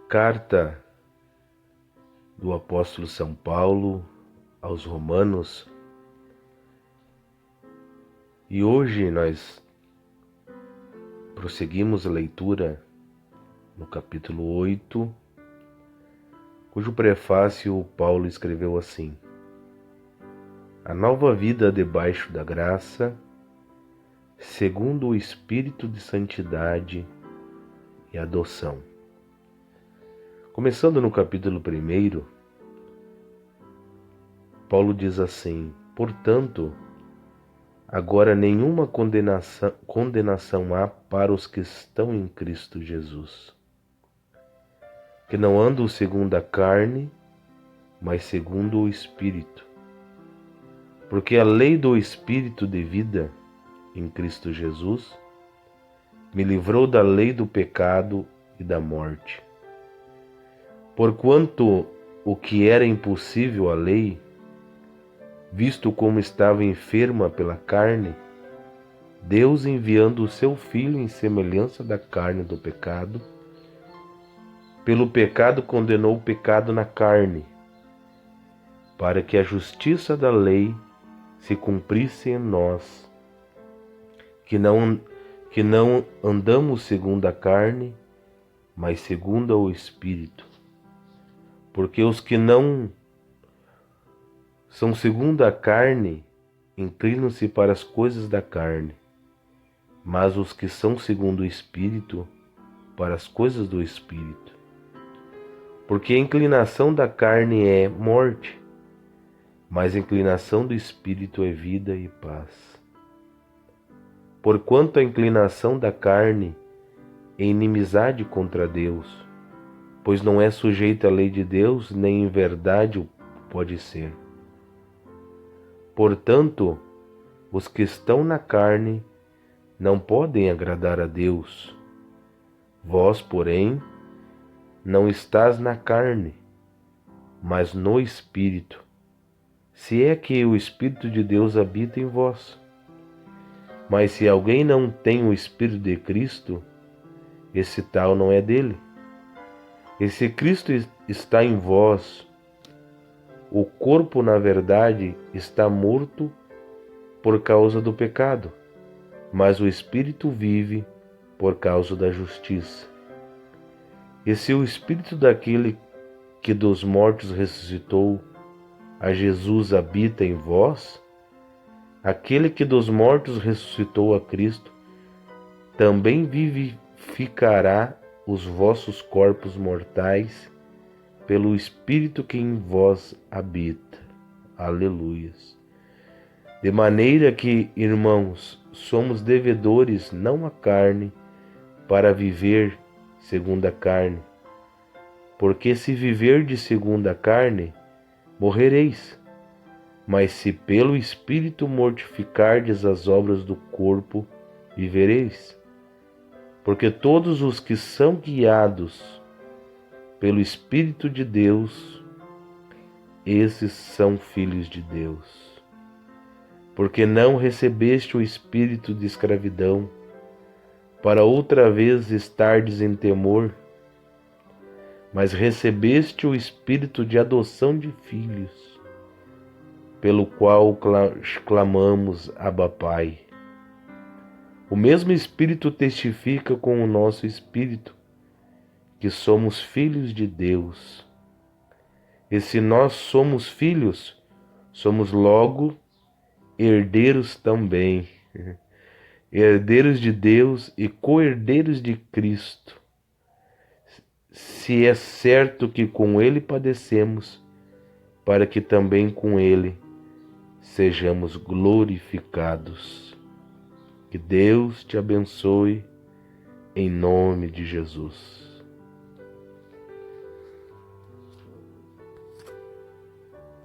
Carta do apóstolo São Paulo aos Romanos. E hoje nós prosseguimos a leitura no capítulo 8, cujo prefácio Paulo escreveu assim: A nova vida debaixo da graça, segundo o Espírito de santidade e adoção. Começando no capítulo 1, Paulo diz assim: Portanto, agora nenhuma condenação há para os que estão em Cristo Jesus, que não andam segundo a carne, mas segundo o Espírito. Porque a lei do Espírito de vida em Cristo Jesus me livrou da lei do pecado e da morte. Porquanto o que era impossível à lei, visto como estava enferma pela carne, Deus, enviando o seu Filho em semelhança da carne do pecado, pelo pecado condenou o pecado na carne, para que a justiça da lei se cumprisse em nós, que não andamos segundo a carne, mas segundo o Espírito. Porque os que não são segundo a carne inclinam-se para as coisas da carne, mas os que são segundo o Espírito, para as coisas do Espírito. Porque a inclinação da carne é morte, mas a inclinação do Espírito é vida e paz. Porquanto a inclinação da carne é inimizade contra Deus, pois não é sujeita à lei de Deus, nem em verdade o pode ser. Portanto, os que estão na carne não podem agradar a Deus. Vós, porém, não estás na carne, mas no Espírito, se é que o Espírito de Deus habita em vós. Mas se alguém não tem o Espírito de Cristo, esse tal não é dele. E se Cristo está em vós, o corpo, na verdade, está morto por causa do pecado, mas o Espírito vive por causa da justiça. E se o Espírito daquele que dos mortos ressuscitou a Jesus habita em vós, aquele que dos mortos ressuscitou a Cristo também vivificará os vossos corpos mortais pelo Espírito que em vós habita. Aleluias. De maneira que, irmãos, somos devedores não à carne, para viver segundo a carne. Porque se viverdes segundo a carne, morrereis. Mas se pelo Espírito mortificardes as obras do corpo, vivereis. Porque todos os que são guiados pelo Espírito de Deus, esses são filhos de Deus. Porque não recebeste o espírito de escravidão, para outra vez estardes em temor, mas recebeste o espírito de adoção de filhos, pelo qual clamamos Abba Pai. O mesmo Espírito testifica com o nosso espírito que somos filhos de Deus. E se nós somos filhos, somos logo herdeiros também, herdeiros de Deus e co-herdeiros de Cristo, se é certo que com Ele padecemos, para que também com Ele sejamos glorificados. Que Deus te abençoe, em nome de Jesus.